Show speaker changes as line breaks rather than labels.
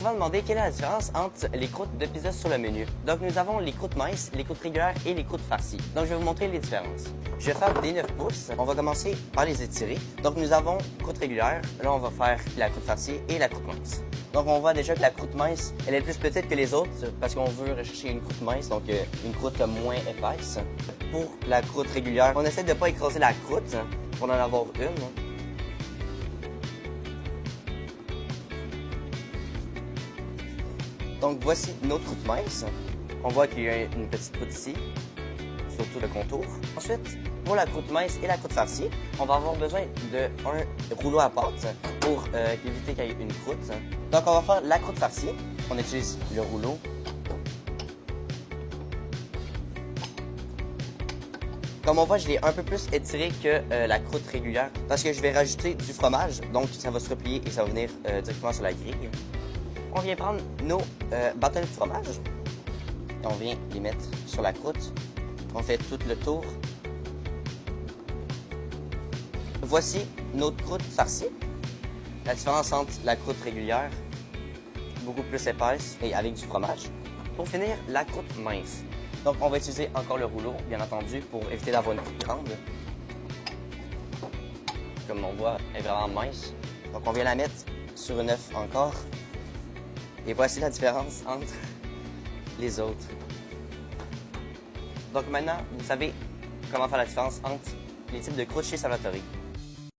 souvent demandé quelle est la différence entre les croûtes de pizza sur le menu. Donc, nous avons les croûtes minces, les croûtes régulières et les croûtes farcies. Donc, je vais vous montrer les différences. Je vais faire des 9 pouces. On va commencer par les étirer. Donc, nous avons croûte régulière. Là, on va faire la croûte farcie et la croûte mince. Donc, on voit déjà que la croûte mince, elle est plus petite que les autres parce qu'on veut rechercher une croûte mince, donc une croûte moins épaisse. Pour la croûte régulière, on essaie de ne pas écraser la croûte pour en avoir une. Donc, voici notre croûte mince. On voit qu'il y a une petite croûte ici, surtout le contour. Ensuite, pour la croûte mince et la croûte farcie, on va avoir besoin d'un rouleau à pâte pour éviter qu'il y ait une croûte. Donc, on va faire la croûte farcie. On utilise le rouleau. Comme on voit, je l'ai un peu plus étiré que la croûte régulière parce que je vais rajouter du fromage. Donc, ça va se replier et ça va venir directement sur la grille. On vient prendre nos bâtonnets de fromage et on vient les mettre sur la croûte. On fait tout le tour. Voici notre croûte farcie. La différence entre la croûte régulière, beaucoup plus épaisse et avec du fromage. Pour finir, la croûte mince. Donc, on va utiliser encore le rouleau, bien entendu, pour éviter d'avoir une croûte grande. Comme on voit, elle est vraiment mince. Donc, on vient la mettre sur un œuf encore. Et voici la différence entre les autres. Donc maintenant, vous savez comment faire la différence entre les types de croûtes chez Salvatore.